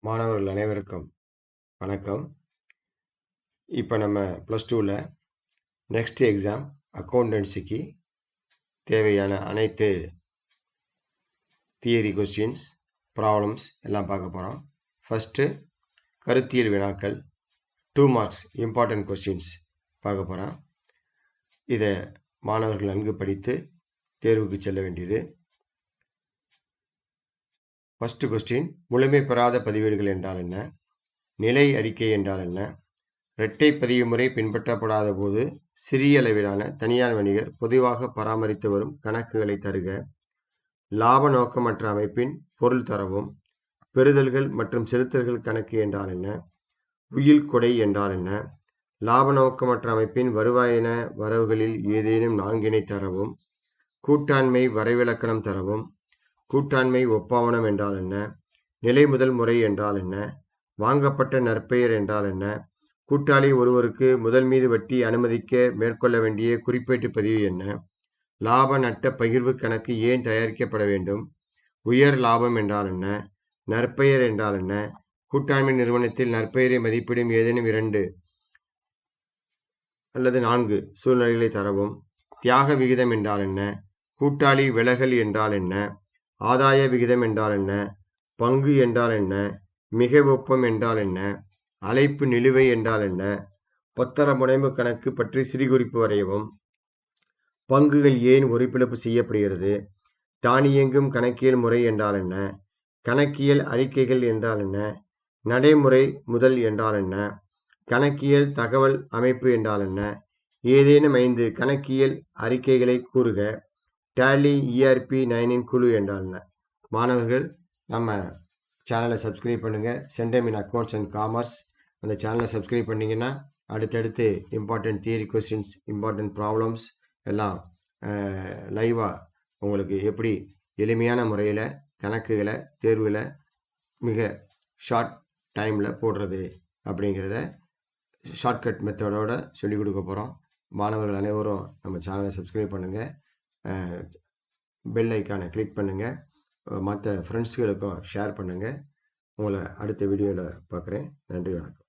மாணவர்கள் அனைவருக்கும் வணக்கம். இப்போ நம்ம +2ல நெக்ஸ்ட் எக்ஸாம் அக்கௌண்டன்சிக்கு தேவையான அனைத்து தியரி கொஸ்டின்ஸ், ப்ராப்ளம்ஸ் எல்லாம் பார்க்க போகிறோம். ஃபஸ்ட்டு கருத்தியல் வினாக்கள் 2 மார்க்ஸ் இம்பார்ட்டன்ட் கொஸ்டின்ஸ் பார்க்க போகிறோம். இதை மாணவர்கள் நன்கு படித்து தேர்வுக்கு செல்ல வேண்டியது. ஃபஸ்ட்டு கொஸ்டின், முழுமை பெறாத பதிவேடுகள் என்றால் என்ன? நிலை அறிக்கை என்றால் என்ன? இரட்டை பதிவு முறை பின்பற்றப்படாத போது சிறிய அளவிலான தனியார் வணிகர் பொதுவாக பராமரித்து வரும் கணக்குகளை தருக. லாப நோக்கமற்ற அமைப்பின் பொருள் தரவும். பெறுதல்கள் மற்றும் செலுத்தல்கள் கணக்கு என்றால் என்ன? உயில் கொடை என்றால் என்ன? லாப நோக்கமற்ற அமைப்பின் வருவாயின வரவுகளில் ஏதேனும் 4 தரவும். கூட்டாண்மை வரைவிலக்கணம் தரவும். கூட்டாண்மை ஒப்பாவனம் என்றால் என்ன? நிலை முதல் முறை என்றால் என்ன? வாங்கப்பட்ட நற்பெயர் என்றால் என்ன? கூட்டாளி ஒருவருக்கு முதல் மீது வட்டி அனுமதிக்க மேற்கொள்ள வேண்டிய குறிப்பேட்டு பதிவு என்ன? லாப நட்ட பகிர்வு கணக்கு ஏன் தயாரிக்கப்பட வேண்டும்? உயர் லாபம் என்றால் என்ன? நற்பெயர் என்றால் என்ன? கூட்டாண்மை நிறுவனத்தில் நற்பெயரை மதிப்பிடும் ஏதேனும் 2 அல்லது 4 சூழ்நிலைகளை தரவும். தியாக விகிதம் என்றால் என்ன? கூட்டாளி விலகல் என்றால் என்ன? ஆதாய விகிதம் என்றால் என்ன? பங்கு என்றால் என்ன? மிக ஒப்பம் என்றால் என்ன? அழைப்பு நிலுவை என்றால் என்ன? பத்திர முனைவு கணக்கு பற்றி சிறுகுறிப்பு வரையவும். பங்குகள் ஏன் ஒருபிளப்பு செய்யப்படுகிறது? தானியங்கும் கணக்கியல் முறை என்றால் என்ன? கணக்கியல் அறிக்கைகள் என்றால் என்ன? நடைமுறை முதல் என்றால் என்ன? கணக்கியல் தகவல் அமைப்பு என்றால் என்ன? ஏதேனும் 5 கணக்கியல் அறிக்கைகளை கூறுக. டேலி ERP 9 குழு என்றால் என்ன? மாணவர்கள் நம்ம சேனலை சப்ஸ்கிரைப் பண்ணுங்கள். Centum in accounts and commerce அந்த சேனலை சப்ஸ்கிரைப் பண்ணிங்கன்னா அடுத்தடுத்து important theory questions, important problems எல்லாம் லைவாக உங்களுக்கு எப்படி எளிமையான முறையில் கணக்குகளை தேர்வில் மிக ஷார்ட் டைமில் போடுறது அப்படிங்கிறத ஷார்ட்கட் மெத்தடோடு சொல்லிக் கொடுக்க போகிறோம். மாணவர்கள் அனைவரும் நம்ம சேனலை சப்ஸ்கிரைப் பண்ணுங்கள், பெல் ஐக்கானை கிளிக் பண்ணுங்கள், மற்ற ஃப்ரெண்ட்ஸுகளுக்கும் ஷேர் பண்ணுங்கள். உங்களை அடுத்த வீடியோவில் பார்க்குறேன். நன்றி, வணக்கம்.